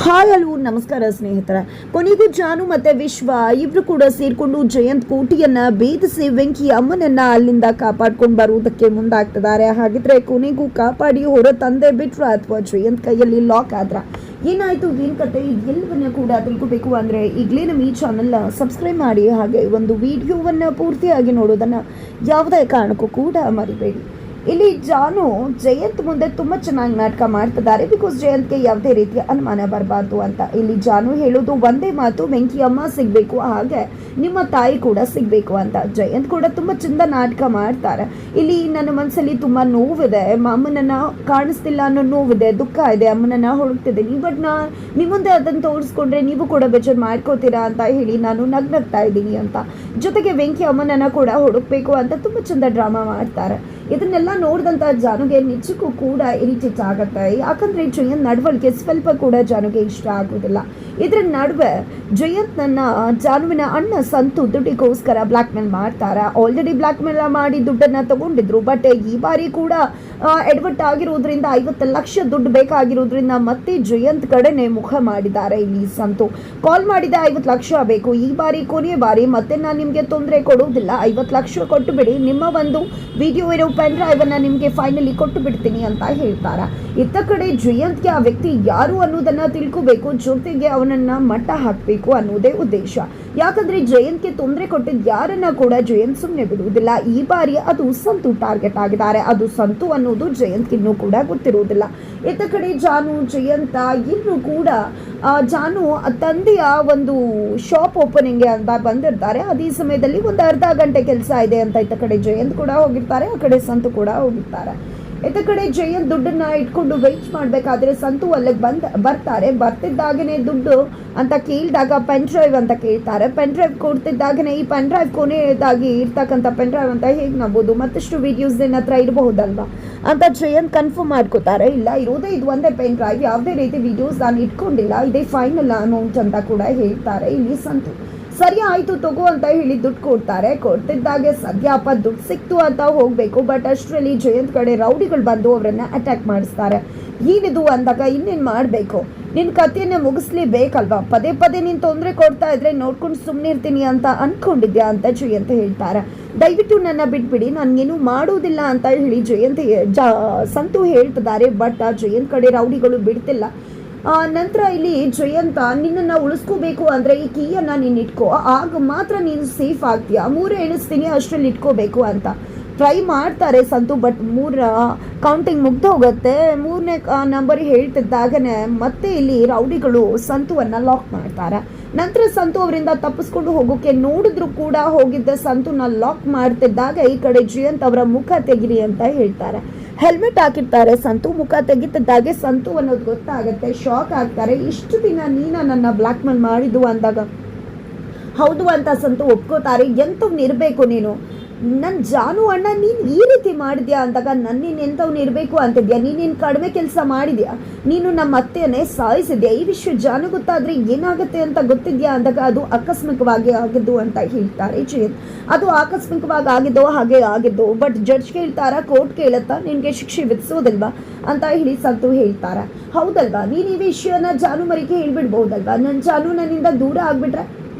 Hi hello ನಮಸ್ಕಾರ ಸ್ನೇಹಿತರೆ. ಕೊನೆಗೂ ಜಾನು ಮತ್ತೆ ವಿಶ್ವ ಇಬ್ರು ಕೂಡ ಸೇರ್ಕೊಂಡು ಜಯಂತ್ ಕೋಟಿಯನ್ನ ಭೇದಿಸಿ ವೆಂಕಿ ಅಮ್ಮನನ್ನ ಅಲ್ಲಿಂದ ಕಾಪಾಡ್ಕೊಂಡು ಬರುವುದಕ್ಕೆ ಮುಂದಾಗ್ತಿದ್ದಾರೆ. ಹಾಗಿದ್ರೆ ಕೊನೆಗೂ ಕಾಪಾಡಿ ಹೊರ ತಂದೆ ಬಿಟ್ರ ಅಥವಾ ಜಯಂತ್ ಕೈಯಲ್ಲಿ ಲಾಕ್ ಆದ್ರ ಏನಾಯ್ತು, ಏನ್ ಕತೆ, ಎಲ್ಲವನ್ನ ಕೂಡ ತಿಳ್ಕೋಬೇಕು ಅಂದ್ರೆ ಈಗಲೇ ನಮ್ಮ ಈ ಚಾನಲ್ ಸಬ್ಸ್ಕ್ರೈಬ್ ಮಾಡಿ, ಹಾಗೆ ಒಂದು ವಿಡಿಯೋವನ್ನ ಪೂರ್ತಿಯಾಗಿ ನೋಡೋದನ್ನ ಯಾವುದೇ ಕಾರಣಕ್ಕೂ ಕೂಡ ಮರಿಬೇಡಿ. ಇಲ್ಲಿ ಜಾನು ಜಯಂತ್ ಮುಂದೆ ತುಂಬ ಚೆನ್ನಾಗಿ ನಾಟಕ ಮಾಡ್ತಿದ್ದಾರೆ. ಬಿಕಾಸ್ ಜಯಂತ್ಗೆ ಯಾವುದೇ ರೀತಿಯ ಅನುಮಾನ ಬರಬಾರ್ದು ಅಂತ. ಇಲ್ಲಿ ಜಾನು ಹೇಳೋದು ಒಂದೇ ಮಾತು, ವೆಂಕಿ ಅಮ್ಮ ಸಿಗಬೇಕು, ಹಾಗೆ ನಿಮ್ಮ ತಾಯಿ ಕೂಡ ಸಿಗಬೇಕು ಅಂತ. ಜಯಂತ್ ಕೂಡ ತುಂಬ ಚಂದ ನಾಟಕ ಮಾಡ್ತಾರೆ. ಇಲ್ಲಿ ನನ್ನ ಮನಸ್ಸಲ್ಲಿ ತುಂಬ ನೋವಿದೆ, ಅಮ್ಮನನ್ನು ಕಾಣಿಸ್ತಿಲ್ಲ ಅನ್ನೋ ನೋವಿದೆ, ದುಃಖ ಇದೆ, ಅಮ್ಮನನ್ನು ಹುಡುಕ್ತಿದ್ದೀನಿ. ಬಟ್ ನಿಮ್ಮ ಮುಂದೆ ಅದನ್ನು ತೋರಿಸ್ಕೊಂಡ್ರೆ ನೀವು ಕೂಡ ಬೇಜಾರು ಮಾಡ್ಕೋತೀರಾ ಅಂತ ಹೇಳಿ ನಾನು ನಗ್ನಗ್ತಾ ಇದ್ದೀನಿ ಅಂತ. ಜೊತೆಗೆ ವೆಂಕಿ ಅಮ್ಮನನ್ನು ಕೂಡ ಹುಡುಕ್ಬೇಕು ಅಂತ ತುಂಬ ಚಂದ ಡ್ರಾಮಾ ಮಾಡ್ತಾರೆ. ಇದನ್ನೆಲ್ಲ ನೋಡಿದಂಥ ಜಾನುಗೆ ನಿಜಕ್ಕೂ ಕೂಡ ಇರಿಟೇಟ್ ಆಗುತ್ತೆ. ಯಾಕಂದರೆ ಜಯಂತ್ ನಡವಳಿಕೆ ಸ್ವಲ್ಪ ಕೂಡ ಜಾನುಗೆ ಇಷ್ಟ ಆಗೋದಿಲ್ಲ. ಇದರ ನಡುವೆ ಜಯಂತ್ ಜಾನುವಿನ ಅಣ್ಣ ಸಂತು ದುಡ್ಡಿಗೋಸ್ಕರ ಬ್ಲ್ಯಾಕ್ ಮೇಲ್ ಮಾಡ್ತಾರೆ. ಆಲ್ರೆಡಿ ಬ್ಲ್ಯಾಕ್ ಮೇಲ್ ಮಾಡಿ ದುಡ್ಡನ್ನು ತಗೊಂಡಿದ್ರು. ಬಟ್ ಈ ಬಾರಿ ಕೂಡ ಎಡವಟ್ ಆಗಿರೋದ್ರಿಂದ 50 ಲಕ್ಷ ದುಡ್ಡು ಬೇಕಾಗಿರೋದ್ರಿಂದ ಮತ್ತೆ ಜಯಂತ್ ಕಡೆನೆ ಮುಖ ಮಾಡಿದ್ದಾರೆ. ಇಲ್ಲಿ ಸಂತು ಕಾಲ್ ಮಾಡಿದ 50 ಲಕ್ಷ ಬೇಕು, ಈ ಬಾರಿ ಕೊನೆಯ ಬಾರಿ, ಮತ್ತೆ ನಾನು ನಿಮಗೆ ತೊಂದರೆ ಕೊಡೋದಿಲ್ಲ, 50 ಲಕ್ಷ ಕೊಟ್ಟು ಬಿಡಿ, ನಿಮ್ಮ ಒಂದು ವಿಡಿಯೋ ಇರೋ ಪೆನ್ ಡ್ರೈವ್ ಅನ್ನ ನಿಮಗೆ ಫೈನಲಿ ಕೊಟ್ಟು ಬಿಡ್ತೀನಿ ಅಂತ ಹೇಳ್ತಾರೆ. ಇತ್ತ ಕಡೆ ಜಯಂತ್ಗೆ ಆ ವ್ಯಕ್ತಿ ಯಾರು ಅನ್ನೋದನ್ನ ತಿಳ್ಕೋಬೇಕು, ಜೊತೆಗೆ ಅವನನ್ನ ಮಟ್ಟ ಹಾಕಬೇಕು ಅನ್ನೋದೇ ಉದ್ದೇಶ. ಯಾಕಂದ್ರೆ ಜಯಂತ್ಗೆ ತೊಂದರೆ ಕೊಟ್ಟಿದ್ದು ಯಾರನ್ನ ಕೂಡ ಜಯಂತ್ ಸುಮ್ಮನೆ ಬಿಡುವುದಿಲ್ಲ. ಈ ಬಾರಿ ಅದು ಸಂತು ಟಾರ್ಗೆಟ್ ಆಗಿದ್ದಾರೆ. ಅದು ಸಂತು ಅನ್ನೋದು ಜಯಂತ್ ಇನ್ನೂ ಕೂಡ ಗೊತ್ತಿರುವುದಿಲ್ಲ. ಇತ್ತ ಕಡೆ ಜಾನು ಜಯಂತ ಇನ್ನು ಕೂಡ ಜಾನು ತಂದೆಯ ಒಂದು ಶಾಪ್ ಓಪನಿಂಗ್ ಅಂತ ಬಂದಿರ್ತಾರೆ. ಅದೇ ಸಮಯದಲ್ಲಿ ಒಂದು ಅರ್ಧ ಗಂಟೆ ಕೆಲಸ ಇದೆ ಅಂತ ಇತ್ತ ಕಡೆ ಜಯಂತ್ ಕೂಡ ಹೋಗಿರ್ತಾರೆ, ಆ ಕಡೆ ಸಂತು ಕೂಡ ಹೋಗಿರ್ತಾರೆ. ಇತ್ತ ಕಡೆ ಜಯಂತ್ ದುಡ್ಡನ್ನ ಇಟ್ಕೊಂಡು ವೆಯ್ಟ್ ಮಾಡಬೇಕಾದ್ರೆ ಸಂತು ಅಲ್ಲಿಗೆ ಬರ್ತಾರೆ. ಬರ್ತಿದ್ದಾಗನೇ ದುಡ್ಡು ಅಂತ ಕೇಳಿದಾಗ ಪೆನ್ ಡ್ರೈವ್ ಅಂತ ಕೇಳ್ತಾರೆ. ಪೆನ್ ಡ್ರೈವ್ ಕೊಡ್ತಿದ್ದಾಗನೇ ಈ ಪೆನ್ ಡ್ರೈವ್ ಕೊನೆಯದಾಗಿ ಇರ್ತಕ್ಕಂಥ ಪೆನ್ ಡ್ರೈವ್ ಅಂತ ಹೇಗೆ ನಂಬೋದು, ಮತ್ತಷ್ಟು ವಿಡಿಯೋಸ್ ನಿನ್ನ ಹತ್ರ ಇರಬಹುದಲ್ವಾ ಅಂತ ಜಯಂತ್ ಕನ್ಫರ್ಮ್ ಮಾಡ್ಕೋತಾರೆ. ಇಲ್ಲ, ಇರೋದೇ ಇದು ಒಂದೇ ಪೆನ್ ಡ್ರೈವ್, ಯಾವುದೇ ರೀತಿ ವಿಡಿಯೋಸ್ ನಾನು ಇಟ್ಕೊಂಡಿಲ್ಲ, ಇದೇ ಫೈನಲ್ ಅಮೌಂಟ್ ಅಂತ ಕೂಡ ಹೇಳ್ತಾರೆ. ಇಲ್ಲಿ ಸಂತು ಸರಿ ಆಯಿತು ತಗೋ ಅಂತ ಹೇಳಿ ದುಡ್ಡು ಕೊಡ್ತಾರೆ. ಕೊಡ್ತಿದ್ದಾಗೆ ಸದ್ಯಪ್ಪ ದುಡ್ಡು ಸಿಕ್ತು ಅಂತ ಹೋಗಬೇಕು. ಬಟ್ ಅಷ್ಟರಲ್ಲಿ ಜಯಂತ್ ಕಡೆ ರೌಡಿಗಳು ಬಂದು ಅವರನ್ನು ಅಟ್ಯಾಕ್ ಮಾಡಿಸ್ತಾರೆ. ಏನಿದು ಅಂದಾಗ ಇನ್ನೇನು ಮಾಡಬೇಕು, ನಿನ್ನ ಕಥೆಯನ್ನು ಮುಗಿಸ್ಲೇಬೇಕಲ್ವಾ, ಪದೇ ಪದೇ ನೀನು ತೊಂದರೆ ಕೊಡ್ತಾ ಇದ್ರೆ ನೋಡ್ಕೊಂಡು ಸುಮ್ಮನೆ ಇರ್ತೀನಿ ಅಂತ ಅಂದ್ಕೊಂಡಿದ್ಯಾ ಅಂತ ಜಯಂತ್ ಹೇಳ್ತಾರೆ. ದಯವಿಟ್ಟು ನನ್ನ ಬಿಟ್ಬಿಡಿ, ನನಗೇನು ಮಾಡೋದಿಲ್ಲ ಅಂತ ಹೇಳಿ ಸಂತು ಹೇಳ್ತಿದ್ದಾರೆ. ಬಟ್ ಜಯಂತ್ ಕಡೆ ರೌಡಿಗಳು ಬಿಡ್ತಿಲ್ಲ. ನಂತರ ಇಲ್ಲಿ ಜಯಂತ ನಿನ್ನನ್ನು ಉಳಿಸ್ಕೋಬೇಕು ಅಂದರೆ ಈ ಕೀಯನ್ನು ನೀನು ಇಟ್ಕೋ, ಆಗ ಮಾತ್ರ ನೀನು ಸೇಫ್ ಆಗ್ತೀಯಾ, 3 ಎಣಿಸ್ತೀನಿ ಅಷ್ಟರಲ್ಲಿ ಇಟ್ಕೋಬೇಕು ಅಂತ ಟ್ರೈ ಮಾಡ್ತಾರೆ ಸಂತು. ಬಟ್ 3 ಕೌಂಟಿಂಗ್ ಮುಗ್ದು ಹೋಗುತ್ತೆ. 3ನೇ ನಂಬರ್ ಹೇಳ್ತಿದ್ದಾಗನೇ ಮತ್ತೆ ಇಲ್ಲಿ ರೌಡಿಗಳು ಸಂತುವನ್ನು ಲಾಕ್ ಮಾಡ್ತಾರೆ. ನಂತರ ಸಂತು ಅವರಿಂದ ತಪ್ಪಿಸ್ಕೊಂಡು ಹೋಗೋಕೆ ನೋಡಿದ್ರು ಕೂಡ ಹೋಗಿದ್ದ ಸಂತುನ ಲಾಕ್ ಮಾಡ್ತಿದ್ದಾಗ ಈ ಕಡೆ ಜಯಂತ್ ಅವರ ಮುಖ ತೆಗಿರಿ ಅಂತ ಹೇಳ್ತಾರೆ. ಹೆಲ್ಮೆಟ್ ಹಾಕಿರ್ತಾರೆ. ಸಂತು ಮುಖ ತೆಗಿತಿದ್ದಾಗೆ ಸಂತು ಅನ್ನೋದು ಗೊತ್ತಾಗುತ್ತೆ, ಶಾಕ್ ಆಗ್ತಾರೆ. ಇಷ್ಟು ದಿನ ನೀನ ನನ್ನ ಬ್ಲ್ಯಾಕ್ ಮೇಲ್ ಮಾಡಿದ್ದು ಅಂದಾಗ ಹೌದು ಅಂತ ಸಂತು ಒಪ್ಕೋತಾರೆ. ಎಂಥವ್ನಿರಬೇಕು ನೀನು, ನನ್ನ ಜಾನು ಅಣ್ಣ ನೀನು ಈ ರೀತಿ ಮಾಡಿದ್ಯಾ ಅಂದಾಗ ನನ್ನೇನು ಎಂಥವ್ನು ಇರಬೇಕು ಅಂತಿದ್ಯಾ, ನೀನೇನು ಕಡಿಮೆ ಕೆಲಸ ಮಾಡಿದ್ಯಾ, ನೀನು ನಮ್ಮ ಅತ್ತೆಯನ್ನೇ ಸಾಯಿಸಿದ್ಯಾ, ಈ ವಿಷಯ ಜಾನು ಗೊತ್ತಾದರೆ ಏನಾಗುತ್ತೆ ಅಂತ ಗೊತ್ತಿದ್ಯಾ ಅಂದಾಗ ಅದು ಆಕಸ್ಮಿಕವಾಗಿ ಆಗಿದ್ದು ಅಂತ ಹೇಳ್ತಾರೆ ಜಯಂತ್. ಅದು ಆಕಸ್ಮಿಕವಾಗಿ ಆಗಿದ್ದೋ ಹಾಗೆ ಆಗಿದ್ದು, ಬಟ್ ಜಡ್ಜ್ ಕೇಳ್ತಾರ, ಕೋರ್ಟ್ ಕೇಳುತ್ತಾ ನಿನಗೆ ಶಿಕ್ಷೆ ವಿಧಿಸೋದಿಲ್ವಾ ಅಂತ ಹೇಳಿ ಸಂತು ಹೇಳ್ತಾರೆ. ಹೌದಲ್ವಾ, ನೀನು ಈ ವಿಷಯನ ಜಾನು ಮರಿಗೆ ಹೇಳ್ಬಿಡ್ಬೋದಲ್ವಾ, ನನ್ನ ಜಾನು ನನ್ನಿಂದ ದೂರ ಆಗಿಬಿಟ್ರೆ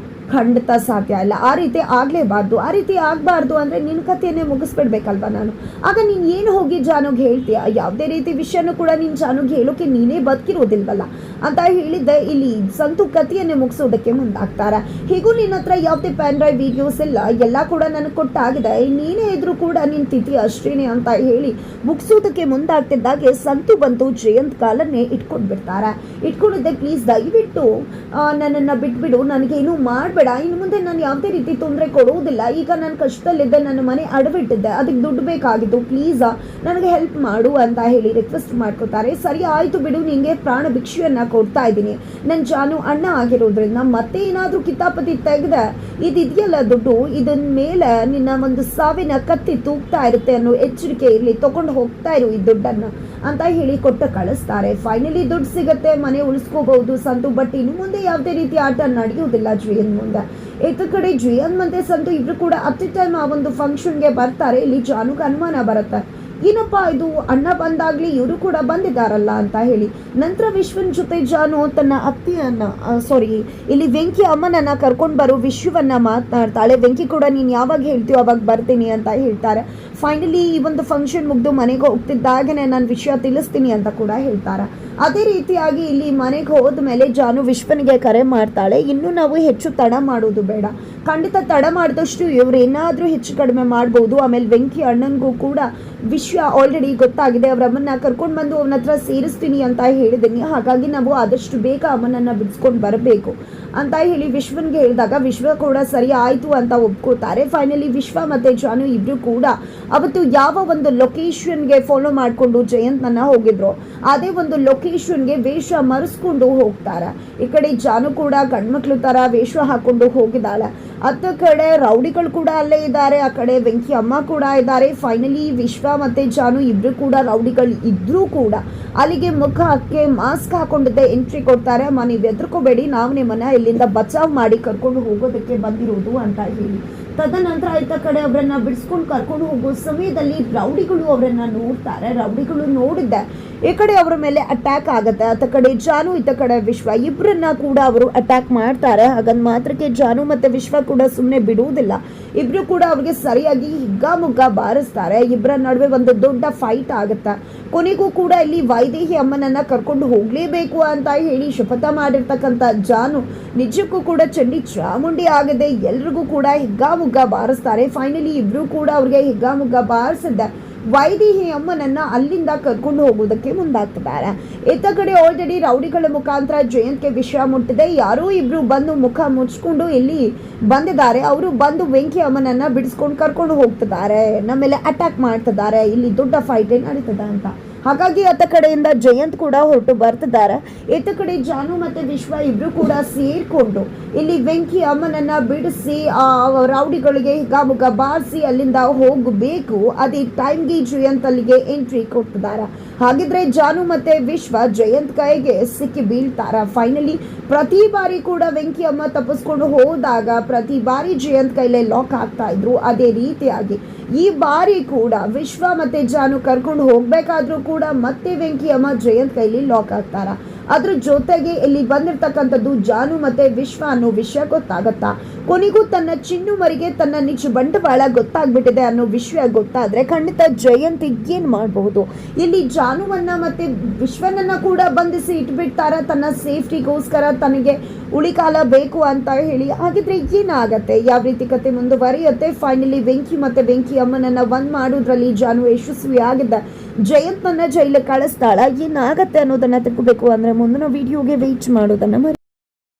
ಖಂಡಿತ ಸಾಧ್ಯ ಇಲ್ಲ. ಆ ರೀತಿ ಆಗಲೇಬಾರ್ದು. ಆ ರೀತಿ ಆಗಬಾರ್ದು ಅಂದರೆ ನಿನ್ನ ಕಥೆಯನ್ನೇ ಮುಗಿಸ್ಬಿಡ್ಬೇಕಲ್ವ ನಾನು. ಆಗ ನೀನು ಏನು ಹೋಗಿ ಜಾನುಗೆ ಹೇಳ್ತೀಯ, ಯಾವುದೇ ರೀತಿ ವಿಷಯನೂ ಕೂಡ ನೀನು ಜಾನುಗೆ ಹೇಳೋಕೆ ನೀನೇ ಬದುಕಿರೋದಿಲ್ವಲ್ಲ ಅಂತ ಹೇಳಿದ್ದೆ. ಇಲ್ಲಿ ಸಂತು ಕಥೆಯನ್ನೇ ಮುಗಿಸೋದಕ್ಕೆ ಮುಂದಾಗ್ತಾರೆ. ಹೀಗೂ ನಿನ್ನ ಹತ್ರ ಯಾವುದೇ ಪೆನ್ ಡ್ರೈವ್ ವಿಡಿಯೋಸ್ ಇಲ್ಲ, ಎಲ್ಲ ಕೂಡ ನನಗೆ ಕೊಟ್ಟಾಗಿದೆ, ನೀನೇ ಇದ್ರೂ ಕೂಡ ನಿನ್ನ ತಿಥಿ ಅಷ್ಟೇನೆ ಅಂತ ಹೇಳಿ ಮುಗಿಸೋದಕ್ಕೆ ಮುಂದಾಗ್ತಿದ್ದಾಗೆ ಸಂತು ಬಂತು ಜಯಂತ್ ಕಾಲನ್ನೇ ಇಟ್ಕೊಂಡ್ಬಿಡ್ತಾರೆ. ಇಟ್ಕೊಂಡಿದ್ದೆ, ಪ್ಲೀಸ್ ದಯವಿಟ್ಟು ನನ್ನನ್ನು ಬಿಟ್ಬಿಡು, ನನಗೇನು ಮಾಡಬೇಡ, ಇನ್ನು ಮುಂದೆ ನಾನು ಯಾವುದೇ ರೀತಿ ತೊಂದರೆ ಕೊಡುವುದಿಲ್ಲ, ಈಗ ನಾನು ಕಷ್ಟದಲ್ಲಿದ್ದೆ, ನನ್ನ ಮನೆ ಅಡವಿಟ್ಟಿದ್ದೆ, ಅದಕ್ಕೆ ದುಡ್ಡು ಬೇಕಾಗಿತ್ತು, ಪ್ಲೀಸ್ ನನಗೆ ಹೆಲ್ಪ್ ಮಾಡು ಅಂತ ಹೇಳಿ ರಿಕ್ವೆಸ್ಟ್ ಮಾಡ್ಕೋತಾರೆ. ಸರಿ ಆಯಿತು ಬಿಡು, ನಿನಗೆ ಪ್ರಾಣ ಭಿಕ್ಷೆಯನ್ನು ಕೊಡ್ತಾ ಇದ್ದೀನಿ, ನನ್ನ ಜಾನು ಅಣ್ಣ ಆಗಿರೋದ್ರಿಂದ ಮತ್ತೆ ಏನಾದರೂ ಕಿತಾಪತಿ ತೆಗೆದೆ ಇದೆಯಲ್ಲ ದುಡ್ಡು, ಇದನ್ನ ಮೇಲೆ ನಿನ್ನ ಒಂದು ಸಾವಿನ ಕತ್ತಿ ತೂಗ್ತಾ ಇರುತ್ತೆ ಅನ್ನೋ ಎಚ್ಚರಿಕೆ ಇರಲಿ, ತಗೊಂಡು ಹೋಗ್ತಾ ಇರು ಈ ದುಡ್ಡನ್ನು ಅಂತ ಹೇಳಿ ಕೊಟ್ಟು ಕಳಿಸ್ತಾರೆ. ಫೈನಲಿ ದುಡ್ಡು ಸಿಗುತ್ತೆ, ಮನೆ ಉಳಿಸ್ಕೋಬಹುದು ಸಂತು. ಬಟ್ ಇನ್ನು ಮುಂದೆ ಯಾವುದೇ ರೀತಿ ಆಟ ನಡೆಯುವುದಿಲ್ಲ ಜಯಂತ್ ಮುಂದೆ. ಇತ್ತ ಕಡೆ ಜಯಂತ್ ಮತ್ತೆ ಸಂತು ಇಬ್ರು ಕೂಡ ಅಟ್ ಎ ಟೈಮ್ ಆ ಒಂದು ಫಂಕ್ಷನ್ಗೆ ಬರ್ತಾರೆ. ಇಲ್ಲಿ ಜಾನುಗೆ ಅನುಮಾನ ಬರುತ್ತೆ, ಏನಪ್ಪಾ ಇದು ಅಣ್ಣ ಬಂದಾಗ್ಲಿ ಇವರು ಕೂಡ ಬಂದಿದ್ದಾರಲ್ಲ ಅಂತ ಹೇಳಿ ನಂತರ ವಿಶ್ವನ್ ಜೊತೆ ಜಾನು ತನ್ನ ಅತ್ತೆಯನ್ನ ಇಲ್ಲಿ ವೆಂಕಿ ಅಮ್ಮನನ್ನ ಕರ್ಕೊಂಡು ಬರೋ ವಿಶ್ವವನ್ನ ಮಾತನಾಡ್ತಾಳೆ. ವೆಂಕಿ ಕೂಡ ನೀನ್ ಯಾವಾಗ ಹೇಳ್ತೀಯೋ ಅವಾಗ ಬರ್ತೀನಿ ಅಂತ ಹೇಳ್ತಾರೆ. ಫೈನಲಿ ಈ ಒಂದು ಫಂಕ್ಷನ್ ಮುಗ್ದು ಮನೆಗೆ ಹೋಗ್ತಿದ್ದಾಗನೆ ನಾನು ವಿಷಯ ತಿಳಿಸ್ತೀನಿ ಅಂತ ಕೂಡ ಹೇಳ್ತಾರೆ. ಅದೇ ರೀತಿಯಾಗಿ ಇಲ್ಲಿ ಮನೆಗೆ ಹೋದ್ಮೇಲೆ ಜಾನು ವಿಶ್ವನಿಗೆ ಕರೆ ಮಾಡ್ತಾಳೆ. ಇನ್ನು ನಾವು ಹೆಚ್ಚು ತಡ ಮಾಡೋದು ಬೇಡ, ಖಂಡಿತ ತಡ ಮಾಡಿದಷ್ಟು ಇವ್ರು ಏನಾದರೂ ಹೆಚ್ಚು ಕಡಿಮೆ ಮಾಡ್ಬೋದು. ಆಮೇಲೆ ವೆಂಕಿ ಅಣ್ಣನಿಗೂ ಕೂಡ ವಿಷಯ ಆಲ್ರೆಡಿ ಗೊತ್ತಾಗಿದೆ, ಅವ್ರ ಅಮ್ಮನ್ನ ಕರ್ಕೊಂಡು ಬಂದು ಅವನ ಹತ್ರ ಸೇರಿಸ್ತೀನಿ ಅಂತ ಹೇಳಿದ್ದೀನಿ. ಹಾಗಾಗಿ ನಾವು ಆದಷ್ಟು ಬೇಗ ಅಮ್ಮನನ್ನ ಬಿಡಿಸ್ಕೊಂಡು ಬರಬೇಕು ಅಂತ ಹೇಳಿ ವಿಶ್ವನ್ಗೆ ಹೇಳಿದಾಗ ವಿಶ್ವ ಕೂಡ ಸರಿ ಆಯಿತು ಅಂತ ಒಪ್ಕೋತಾರೆ. ಫೈನಲಿ ವಿಶ್ವ ಮತ್ತು ಜಾನು ಇಬ್ಬರು ಕೂಡ ಅವತ್ತು ಯಾವ ಒಂದು ಲೊಕೇಶನ್ಗೆ ಫಾಲೋ ಮಾಡಿಕೊಂಡು ಜಯಂತ್ನನ್ನ ಹೋಗಿದ್ರು ಅದೇ ಒಂದು ಲೊಕೇಶನ್ಗೆ ವೇಷ ಮರೆಸ್ಕೊಂಡು ಹೋಗ್ತಾರೆ. ಈ ಕಡೆ ಜಾನು ಕೂಡ ಗಂಡ್ಮಕ್ಳು ಥರ ವೇಷ ಹಾಕೊಂಡು ಹೋಗಿದ್ದಾಳೆ. ಅತ್ತ ಕಡೆ ರೌಡಿಗಳು ಕೂಡ ಅಲ್ಲೇ ಇದ್ದಾರೆ, ಆ ಕಡೆ ವೆಂಕಿ ಅಮ್ಮ ಕೂಡ ಇದ್ದಾರೆ. ಫೈನಲಿ ವಿಶ್ವ ಮತ್ತು ಜಾನು ಇಬ್ಬರು ಕೂಡ ರೌಡಿಗಳು ಇದ್ರೂ ಕೂಡ ಅಲ್ಲಿಗೆ ಮುಖಕ್ಕೆ ಮಾಸ್ಕ್ ಹಾಕೊಂಡಿದ್ದೆ ಎಂಟ್ರಿ ಕೊಡ್ತಾರೆ. ಅಮ್ಮ ನೀವು ಎದ್ರಕೋಬೇಡಿ, ನಾವು ನಿಮ್ಮನ್ನ ಇಲ್ಲಿಂದ ಬಚಾವ್ ಮಾಡಿ ಕರ್ಕೊಂಡು ಹೋಗೋದಕ್ಕೆ ಬಂದಿರೋದು ಅಂತ ಹೇಳಿ. ತದನಂತರ ಆಯ್ತ ಕಡೆ ಅವರನ್ನ ಬಿಡಿಸ್ಕೊಂಡು ಕರ್ಕೊಂಡು ಹೋಗೋ ಸಮಯದಲ್ಲಿ ರೌಡಿಗಳು ಅವರನ್ನ ನೋಡ್ತಾರೆ. ರೌಡಿಗಳು ನೋಡಿದ್ದೆ ಈ ಕಡೆ ಅವರ ಮೇಲೆ ಅಟ್ಯಾಕ್ ಆಗುತ್ತೆ. ಆತ ಕಡೆ ಜಾನು ಇತ್ತ ಕಡೆ ವಿಶ್ವ ಇಬ್ಬರನ್ನ ಕೂಡ ಅವರು ಅಟ್ಯಾಕ್ ಮಾಡ್ತಾರೆ. ಹಾಗಂದ್ ಮಾತ್ರಕ್ಕೆ ಜಾನು ಮತ್ತೆ ವಿಶ್ವ ಕೂಡ ಸುಮ್ಮನೆ ಬಿಡುವುದಿಲ್ಲ. ಇಬ್ರು ಕೂಡ ಅವ್ರಿಗೆ ಸರಿಯಾಗಿ ಹಿಗ್ಗಾಮುಗ್ಗ ಬಾರಿಸ್ತಾರೆ. ಇಬ್ಬರ ನಡುವೆ ಒಂದು ದೊಡ್ಡ ಫೈಟ್ ಆಗುತ್ತೆ. ಕೊನೆಗೂ ಕೂಡ ಇಲ್ಲಿ ವೈದೇಹಿ ಅಮ್ಮನನ್ನ ಕರ್ಕೊಂಡು ಹೋಗ್ಲೇಬೇಕು ಅಂತ ಹೇಳಿ ಶಪಥ ಮಾಡಿರ್ತಕ್ಕಂಥ ಜಾನು ನಿಜಕ್ಕೂ ಕೂಡ ಚಂಡಿ ಚಾಮುಂಡಿ ಆಗದೆ ಎಲ್ರಿಗೂ ಕೂಡ ಹಿಗ್ಗಾಮುಗ್ಗ ಬಾರಿಸ್ತಾರೆ. ಫೈನಲಿ ಇಬ್ರು ಕೂಡ ಅವ್ರಿಗೆ ಹಿಗ್ಗಾಮುಗ್ಗ ಬಾರಿಸಿದ್ದೆ ವೈದೇಹಿ ಅಮ್ಮನನ್ನ ಅಲ್ಲಿಂದ ಕರ್ಕೊಂಡು ಹೋಗೋದಕ್ಕೆ ಮುಂದಾಗ್ತಿದ್ದಾರೆ. ಇತ್ತ ಕಡೆ ಆಲ್ರೆಡಿ ರೌಡಿಗಳ ಮುಖಾಂತರ ಜಯಂತ್ಗೆ ವಿಷಯ ಮುಟ್ಟಿದೆ. ಯಾರೋ ಇಬ್ರು ಬಂದು ಮುಖ ಮುಚ್ಕೊಂಡು ಇಲ್ಲಿ ಬಂದಿದ್ದಾರೆ. ಅವರು ಬಂದು ವೆಂಕಿ ಅಮ್ಮನನ್ನ ಬಿಡಿಸ್ಕೊಂಡು ಕರ್ಕೊಂಡು ಹೋಗ್ತಿದ್ದಾರೆ, ನಮ್ಮೇಲೆ ಅಟ್ಯಾಕ್ ಮಾಡ್ತಿದ್ದಾರೆ. ಇಲ್ಲಿ ದೊಡ್ಡ ಫೈಟ್ ನಡೀತದೆ ಅಂತ. ಹಾಗಾಗಿ ಅತ್ತ ಕಡೆಯಿಂದ ಜಯಂತ್ ಕೂಡ ಹೊರಟು ಬರ್ತಿದ್ದಾರೆ. ಇತ್ತ ಕಡೆ ಜಾನು ಮತ್ತೆ ವಿಶ್ವ ಇಬ್ರು ಕೂಡ ಸೇರ್ಕೊಂಡು ಇಲ್ಲಿ ವೆಂಕಿ ಅಮ್ಮನನ್ನ ಬಿಡಿಸಿ ಆ ರೌಡಿಗಳಿಗೆ ಹಿಗ್ಗಾಮುಗ್ಗ ಬಾರಿಸಿ ಅಲ್ಲಿಂದ ಹೋಗಬೇಕು. ಅದೇ ಟೈಮ್ಗೆ ಜಯಂತ್ ಅಲ್ಲಿಗೆ ಎಂಟ್ರಿ ಕೊಡ್ತಿದ್ದಾರೆ. ಹಾಗಿದ್ರೆ ಜಾನು ಮತ್ತೆ ವಿಶ್ವ ಜಯಂತ್ ಕೈಗೆ ಸಿಕ್ಕಿ ಬೀಳ್ತಾರ. ಫೈನಲಿ ಪ್ರತಿ ಬಾರಿ ಕೂಡ ವೆಂಕಿ ಅಮ್ಮ ತಪ್ಪಿಸ್ಕೊಂಡು ಹೋದಾಗ ಪ್ರತಿ ಬಾರಿ ಜಯಂತ್ ಕೈಲೇ ಲಾಕ್ ಆಗ್ತಾ ಇದ್ರು. ಅದೇ ರೀತಿಯಾಗಿ ಈ ಬಾರಿ ಕೂಡ ವಿಶ್ವ ಮತ್ತೆ ಜಾನು ಕರ್ಕೊಂಡು ಹೋಗ್ಬೇಕಾದ್ರೂ ಕೂಡ ಮತ್ತೆ ವೆಂಕಿ ಅಮ್ಮ ಜಯಂತ್ ಕೈಲಿ ಲಾಕ್ ಆಗ್ತಾರ. ಅದ್ರ ಜೊತೆಗೆ ಇಲ್ಲಿ ಬಂದಿರ್ತಕ್ಕಂಥದ್ದು ಜಾನು ಮತ್ತೆ ವಿಶ್ವ ಅನ್ನೋ ವಿಷಯ ಗೊತ್ತಾಗತ್ತಾ. ಕೊನೆಗೂ ತನ್ನ ಚಿನ್ನು ಮರಿಗೆ ತನ್ನ ನಿಜ ಬಂಡವಾಳ ಗೊತ್ತಾಗ್ಬಿಟ್ಟಿದೆ ಅನ್ನೋ ವಿಷಯ ಗೊತ್ತಾದ್ರೆ ಖಂಡಿತ ಜಯಂತ್ ಏನ್ ಮಾಡಬಹುದು. ಇಲ್ಲಿ ಜಾನುವನ್ನ ಮತ್ತೆ ವಿಶ್ವನನ್ನ ಕೂಡ ಬಂಧಿಸಿ ಇಟ್ಬಿಡ್ತಾರ ತನ್ನ ಸೇಫ್ಟಿಗೋಸ್ಕರ, ತನಗೆ ಉಳಿಕಾಲ ಬೇಕು ಅಂತ ಹೇಳಿ. ಹಾಗಿದ್ರೆ ಏನಾಗತ್ತೆ, ಯಾವ ರೀತಿ ಕತೆ ಮುಂದುವರಿಯುತ್ತೆ? ಫೈನಲಿ ವೆಂಕಿ ಮತ್ತೆ ವೆಂಕಿ ಅಮ್ಮನನ್ನ ಒಂದ್ ಮಾಡೋದ್ರಲ್ಲಿ ಜಾನು ಯಶಸ್ವಿ ಆಗಿದ್ದ. ಜಯಂತ್ ನನ್ನ ಜೈಲಿಗೆ ಕಳಿಸ್ತಾಳ. ಏನಾಗತ್ತೆ ಅನ್ನೋದನ್ನ ತಿಳ್ಕೋಬೇಕು ಅಂದ್ರೆ ಮುಂದಿನ ವಿಡಿಯೋಗೆ ವೇಟ್ ಮಾಡೋದನ್ನ